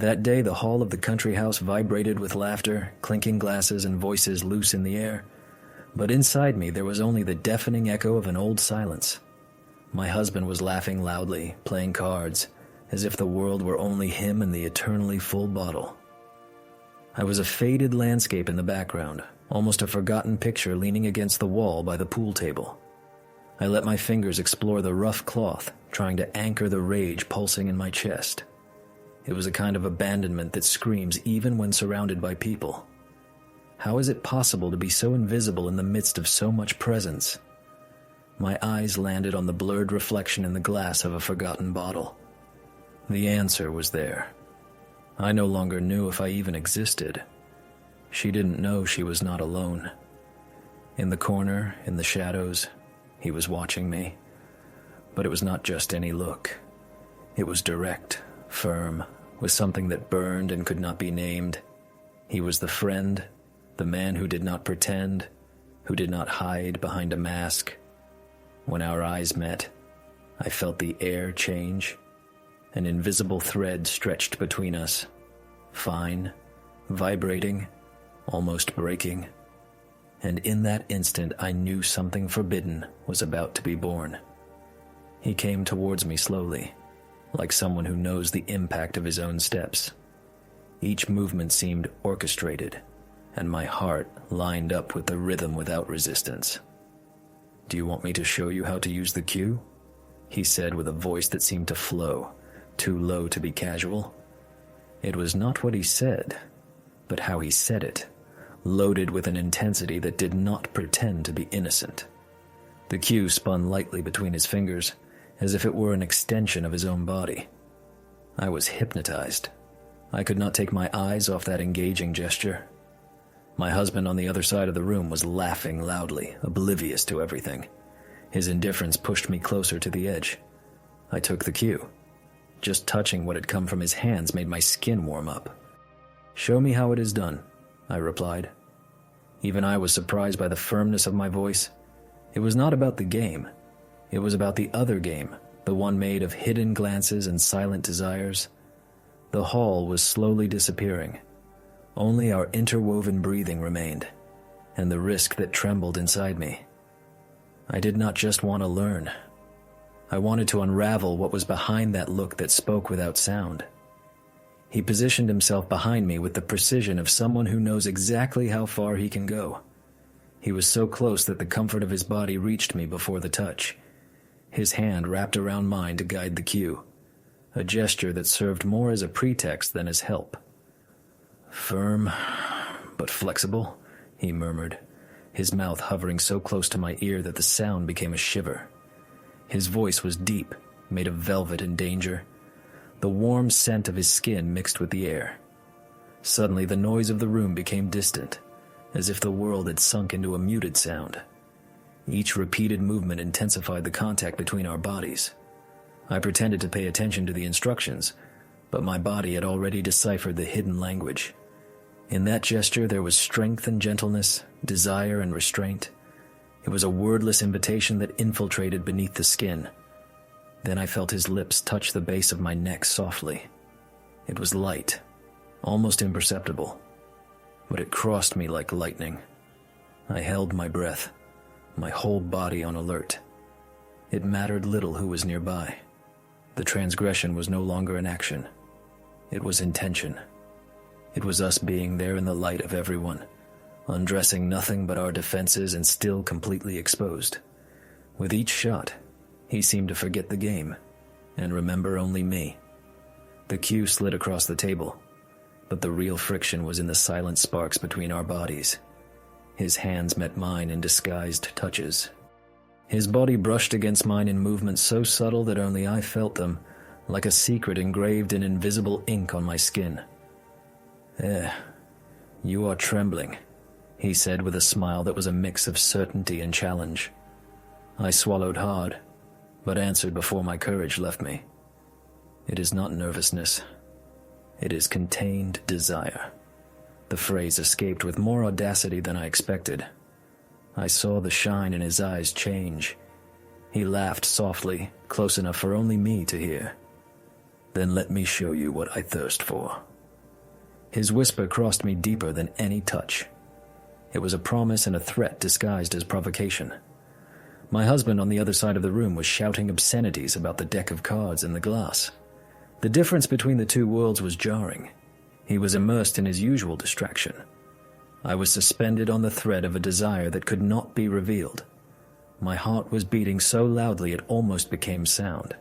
That day, the hall of the country house vibrated with laughter, clinking glasses, and voices loose in the air. But inside me, there was only the deafening echo of an old silence. My husband was laughing loudly, playing cards, as if the world were only him and the eternally full bottle. I was a faded landscape in the background, almost a forgotten picture leaning against the wall by the pool table. I let my fingers explore the rough cloth, trying to anchor the rage pulsing in my chest. It was a kind of abandonment that screams even when surrounded by people. How is it possible to be so invisible in the midst of so much presence? My eyes landed on the blurred reflection in the glass of a forgotten bottle. The answer was there. I no longer knew if I even existed. She didn't know she was not alone. In the corner, in the shadows, he was watching me. But it was not just any look. It was direct, firm, with something that burned and could not be named. He was the friend, the man who did not pretend, who did not hide behind a mask. When our eyes met, I felt the air change. An invisible thread stretched between us, fine, vibrating, almost breaking. And in that instant, I knew something forbidden was about to be born. He came towards me slowly, like someone who knows the impact of his own steps. Each movement seemed orchestrated, and my heart lined up with the rhythm without resistance. "Do you want me to show you how to use the cue?" he said with a voice that seemed to flow, too low to be casual. It was not what he said, but how he said it, loaded with an intensity that did not pretend to be innocent. The cue spun lightly between his fingers, as if it were an extension of his own body. I was hypnotized. I could not take my eyes off that engaging gesture. My husband on the other side of the room was laughing loudly, oblivious to everything. His indifference pushed me closer to the edge. I took the cue. Just touching what had come from his hands made my skin warm up. "Show me how it is done," I replied. Even I was surprised by the firmness of my voice. It was not about the game. It was about the other game, the one made of hidden glances and silent desires. The hall was slowly disappearing. Only our interwoven breathing remained, and the risk that trembled inside me. I did not just want to learn. I wanted to unravel what was behind that look that spoke without sound. He positioned himself behind me with the precision of someone who knows exactly how far he can go. He was so close that the comfort of his body reached me before the touch. His hand wrapped around mine to guide the cue, a gesture that served more as a pretext than as help. "Firm, but flexible," he murmured, his mouth hovering so close to my ear that the sound became a shiver. His voice was deep, made of velvet and danger. The warm scent of his skin mixed with the air. Suddenly, the noise of the room became distant, as if the world had sunk into a muted sound. Each repeated movement intensified the contact between our bodies. I pretended to pay attention to the instructions, but my body had already deciphered the hidden language. In that gesture, there was strength and gentleness, desire and restraint. It was a wordless invitation that infiltrated beneath the skin. Then I felt his lips touch the base of my neck softly. It was light, almost imperceptible, but it crossed me like lightning. I held my breath, my whole body on alert. It mattered little who was nearby. The transgression was no longer an action. It was intention. It was us being there in the light of everyone, undressing nothing but our defenses and still completely exposed. With each shot, he seemed to forget the game and remember only me. The cue slid across the table, but the real friction was in the silent sparks between our bodies. His hands met mine in disguised touches. His body brushed against mine in movements so subtle that only I felt them, like a secret engraved in invisible ink on my skin. You are trembling," he said with a smile that was a mix of certainty and challenge. I swallowed hard, but answered before my courage left me. "It is not nervousness. It is contained desire." The phrase escaped with more audacity than I expected. I saw the shine in his eyes change. He laughed softly, close enough for only me to hear. "Then let me show you what I thirst for." His whisper crossed me deeper than any touch. It was a promise and a threat disguised as provocation. My husband on the other side of the room was shouting obscenities about the deck of cards and the glass. The difference between the two worlds was jarring. He was immersed in his usual distraction. I was suspended on the thread of a desire that could not be revealed. My heart was beating so loudly it almost became sound.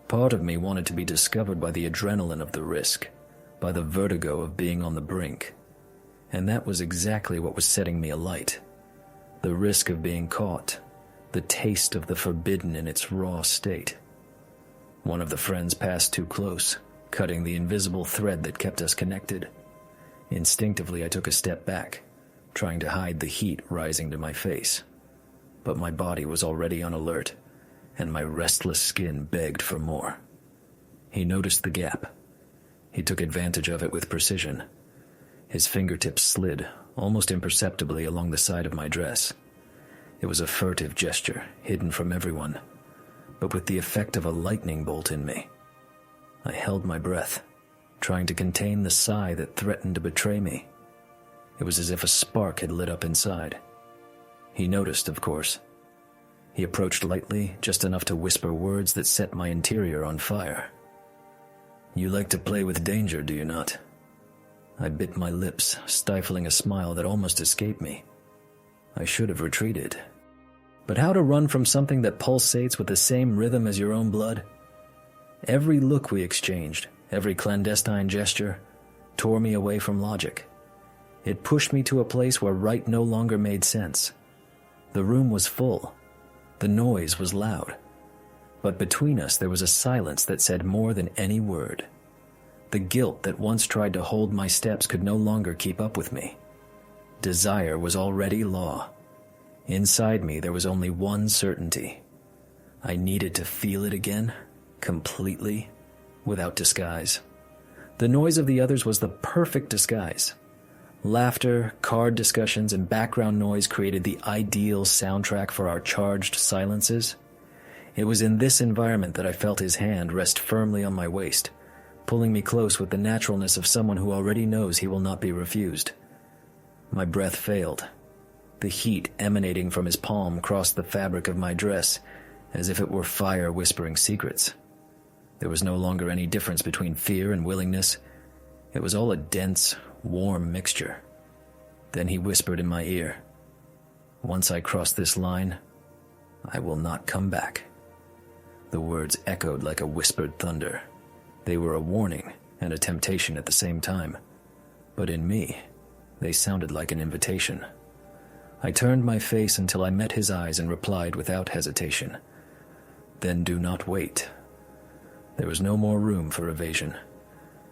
Part of me wanted to be discovered by the adrenaline of the risk, by the vertigo of being on the brink. And that was exactly what was setting me alight. The risk of being caught, the taste of the forbidden in its raw state. One of the friends passed too close, cutting the invisible thread that kept us connected. Instinctively, I took a step back, trying to hide the heat rising to my face. But my body was already on alert, and my restless skin begged for more. He noticed the gap. He took advantage of it with precision. His fingertips slid, almost imperceptibly, along the side of my dress. It was a furtive gesture, hidden from everyone, but with the effect of a lightning bolt in me. I held my breath, trying to contain the sigh that threatened to betray me. It was as if a spark had lit up inside. He noticed, of course. He approached lightly, just enough to whisper words that set my interior on fire. "You like to play with danger, do you not?" I bit my lips, stifling a smile that almost escaped me. I should have retreated. But how to run from something that pulsates with the same rhythm as your own blood? Every look we exchanged, every clandestine gesture, tore me away from logic. It pushed me to a place where right no longer made sense. The room was full. The noise was loud. But between us there was a silence that said more than any word. The guilt that once tried to hold my steps could no longer keep up with me. Desire was already law. Inside me there was only one certainty. I needed to feel it again, completely, without disguise. The noise of the others was the perfect disguise. Laughter, card discussions, and background noise created the ideal soundtrack for our charged silences. It was in this environment that I felt his hand rest firmly on my waist, pulling me close with the naturalness of someone who already knows he will not be refused. My breath failed. The heat emanating from his palm crossed the fabric of my dress, as if it were fire whispering secrets. There was no longer any difference between fear and willingness. It was all a dense, warm mixture. Then he whispered in my ear, "Once I cross this line, I will not come back." The words echoed like a whispered thunder. They were a warning and a temptation at the same time. But in me, they sounded like an invitation. I turned my face until I met his eyes and replied without hesitation, "Then do not wait." There was no more room for evasion.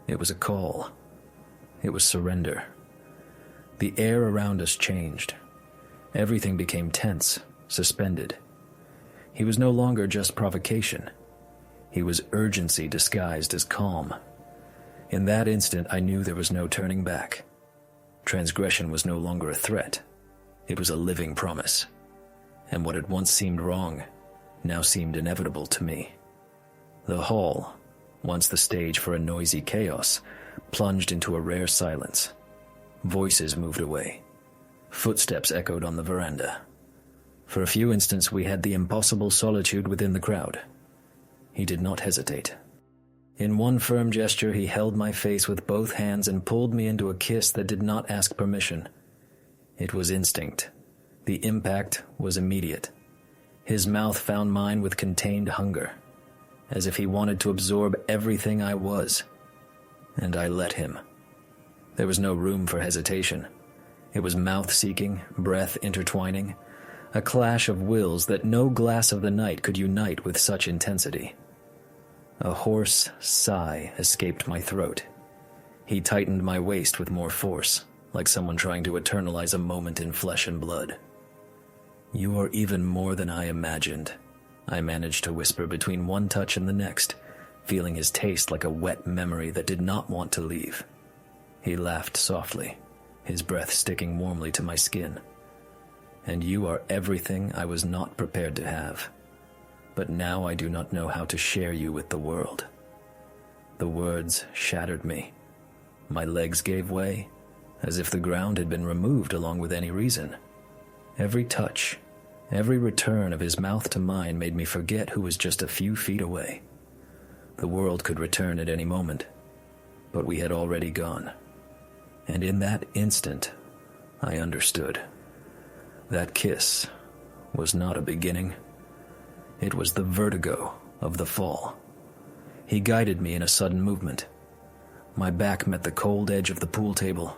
It was a call. It was surrender. The air around us changed. Everything became tense, suspended. He was no longer just provocation. He was urgency disguised as calm. In that instant, I knew there was no turning back. Transgression was no longer a threat. It was a living promise. And what had once seemed wrong now seemed inevitable to me. The hall, once the stage for a noisy chaos, plunged into a rare silence. Voices moved away. Footsteps echoed on the veranda. For a few instants we had the impossible solitude within the crowd. He did not hesitate. In one firm gesture he held my face with both hands and pulled me into a kiss that did not ask permission. It was instinct. The impact was immediate. His mouth found mine with contained hunger, as if he wanted to absorb everything I was. And I let him. There was no room for hesitation. It was mouth-seeking, breath intertwining, a clash of wills that no glass of the night could unite with such intensity. A hoarse sigh escaped my throat. He tightened my waist with more force, like someone trying to eternalize a moment in flesh and blood. "You are even more than I imagined," I managed to whisper between one touch and the next, feeling his taste like a wet memory that did not want to leave. He laughed softly, his breath sticking warmly to my skin. "And you are everything I was not prepared to have. But now I do not know how to share you with the world." The words shattered me. My legs gave way, as if the ground had been removed along with any reason. Every touch, every return of his mouth to mine made me forget who was just a few feet away. The world could return at any moment, but we had already gone. And in that instant, I understood. That kiss was not a beginning. It was the vertigo of the fall. He guided me in a sudden movement. My back met the cold edge of the pool table.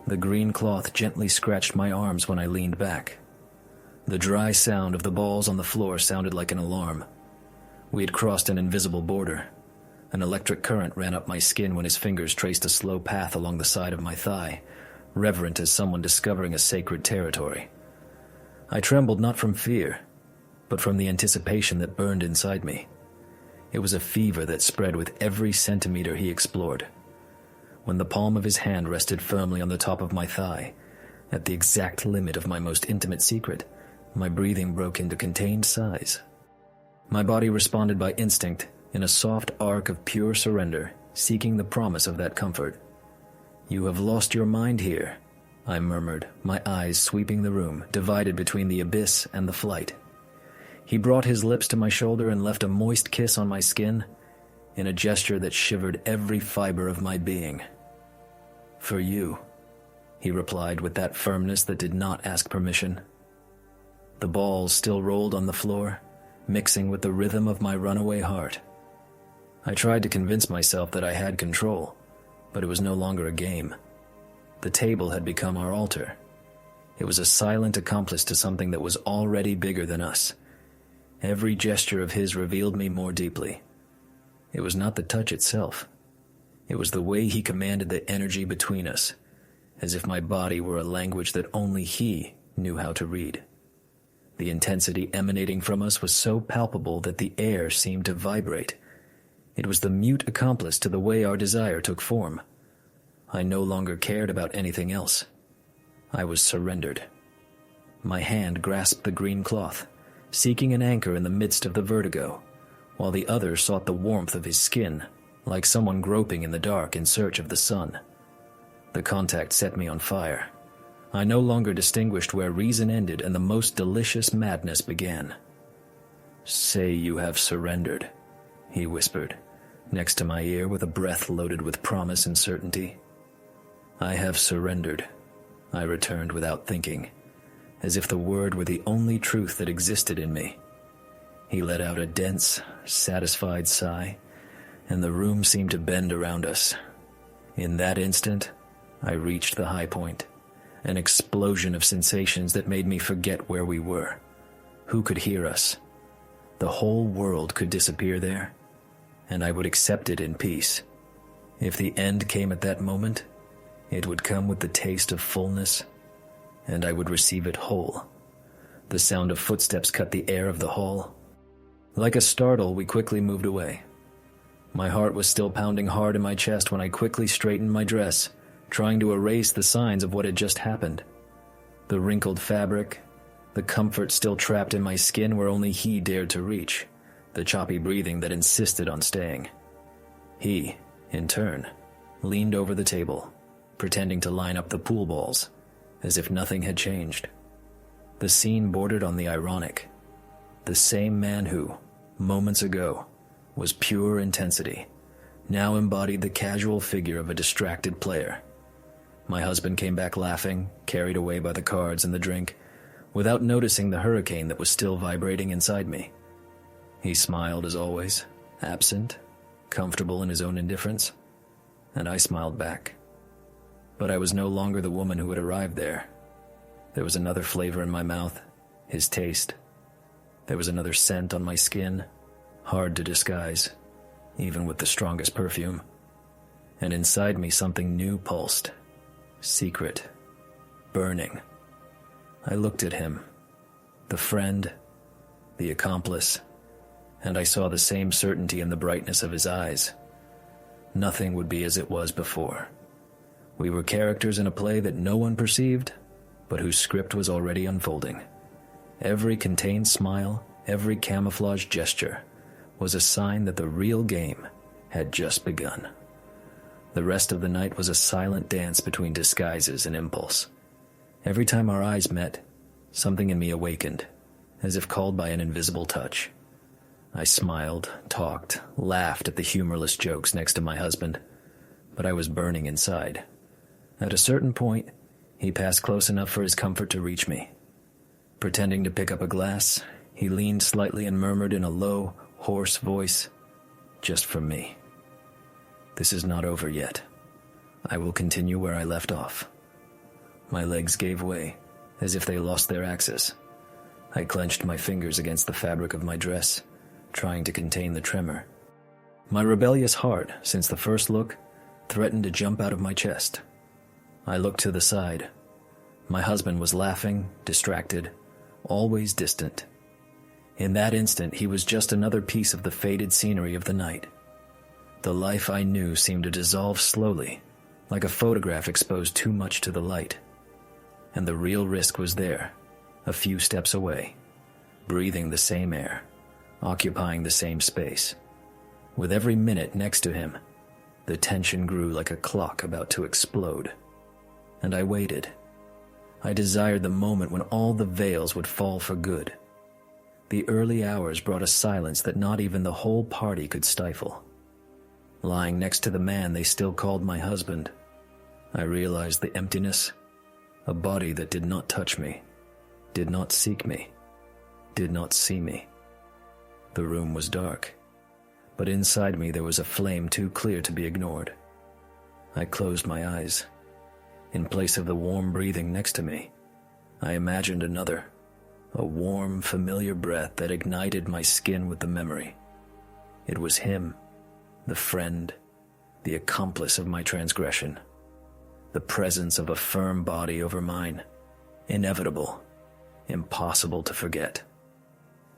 The green cloth gently scratched my arms when I leaned back. The dry sound of the balls on the floor sounded like an alarm. We had crossed an invisible border. An electric current ran up my skin when his fingers traced a slow path along the side of my thigh, reverent as someone discovering a sacred territory. I trembled not from fear, but from the anticipation that burned inside me. It was a fever that spread with every centimeter he explored. When the palm of his hand rested firmly on the top of my thigh, at the exact limit of my most intimate secret, my breathing broke into contained sighs. My body responded by instinct, in a soft arc of pure surrender, seeking the promise of that comfort. "You have lost your mind here," I murmured, my eyes sweeping the room, divided between the abyss and the flight. He brought his lips to my shoulder and left a moist kiss on my skin, in a gesture that shivered every fiber of my being. "For you," he replied with that firmness that did not ask permission. The balls still rolled on the floor, mixing with the rhythm of my runaway heart. I tried to convince myself that I had control, but it was no longer a game. The table had become our altar. It was a silent accomplice to something that was already bigger than us. Every gesture of his revealed me more deeply. It was not the touch itself. It was the way he commanded the energy between us, as if my body were a language that only he knew how to read. The intensity emanating from us was so palpable that the air seemed to vibrate. It was the mute accomplice to the way our desire took form. I no longer cared about anything else. I was surrendered. My hand grasped the green cloth, seeking an anchor in the midst of the vertigo, while the other sought the warmth of his skin, like someone groping in the dark in search of the sun. The contact set me on fire. I no longer distinguished where reason ended and the most delicious madness began. "Say you have surrendered," he whispered, next to my ear with a breath loaded with promise and certainty. "I have surrendered," I returned without thinking, as if the word were the only truth that existed in me. He let out a dense, satisfied sigh, and the room seemed to bend around us. In that instant, I reached the high point, an explosion of sensations that made me forget where we were. Who could hear us? The whole world could disappear there, and I would accept it in peace. If the end came at that moment, it would come with the taste of fullness, and I would receive it whole. The sound of footsteps cut the air of the hall. Like a startle, we quickly moved away. My heart was still pounding hard in my chest when I quickly straightened my dress, trying to erase the signs of what had just happened. The wrinkled fabric, the comfort still trapped in my skin where only he dared to reach, the choppy breathing that insisted on staying. He, in turn, leaned over the table, pretending to line up the pool balls, as if nothing had changed. The scene bordered on the ironic. The same man who, moments ago, was pure intensity, now embodied the casual figure of a distracted player. My husband came back laughing, carried away by the cards and the drink, without noticing the hurricane that was still vibrating inside me. He smiled as always, absent, comfortable in his own indifference, and I smiled back. But I was no longer the woman who had arrived there. There was another flavor in my mouth, his taste. There was another scent on my skin, hard to disguise, even with the strongest perfume. And inside me something new pulsed, secret, burning. I looked at him, the friend, the accomplice, and I saw the same certainty in the brightness of his eyes. Nothing would be as it was before. We were characters in a play that no one perceived, but whose script was already unfolding. Every contained smile, every camouflaged gesture, was a sign that the real game had just begun. The rest of the night was a silent dance between disguises and impulse. Every time our eyes met, something in me awakened, as if called by an invisible touch. I smiled, talked, laughed at the humorless jokes next to my husband, but I was burning inside. At a certain point, he passed close enough for his comfort to reach me. Pretending to pick up a glass, he leaned slightly and murmured in a low, hoarse voice, "Just for me. This is not over yet. I will continue where I left off." My legs gave way, as if they lost their axis. I clenched my fingers against the fabric of my dress, trying to contain the tremor. My rebellious heart, since the first look, threatened to jump out of my chest. I looked to the side. My husband was laughing, distracted, always distant. In that instant, he was just another piece of the faded scenery of the night. The life I knew seemed to dissolve slowly, like a photograph exposed too much to the light. And the real risk was there, a few steps away, breathing the same air, occupying the same space. With every minute next to him, the tension grew like a clock about to explode. And I waited. I desired the moment when all the veils would fall for good. The early hours brought a silence that not even the whole party could stifle. Lying next to the man they still called my husband, I realized the emptiness, a body that did not touch me, did not seek me, did not see me. The room was dark, but inside me there was a flame too clear to be ignored. I closed my eyes. In place of the warm breathing next to me, I imagined another, a warm, familiar breath that ignited my skin with the memory. It was him, the friend, the accomplice of my transgression. The presence of a firm body over mine, inevitable, impossible to forget.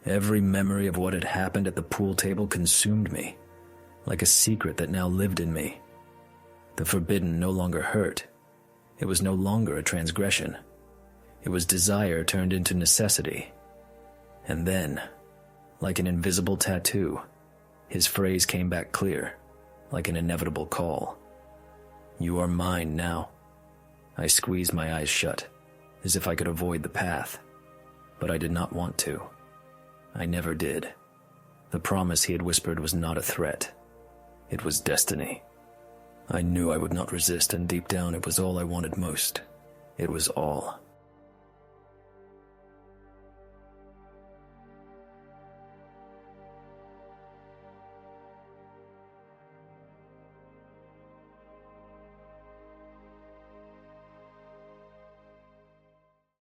Every memory of what had happened at the pool table consumed me, like a secret that now lived in me. The forbidden no longer hurt. It was no longer a transgression. It was desire turned into necessity. And then, like an invisible tattoo, his phrase came back clear, like an inevitable call. "You are mine now." I squeezed my eyes shut, as if I could avoid the path. But I did not want to. I never did. The promise he had whispered was not a threat. It was destiny. I knew I would not resist, and deep down it was all I wanted most. It was all.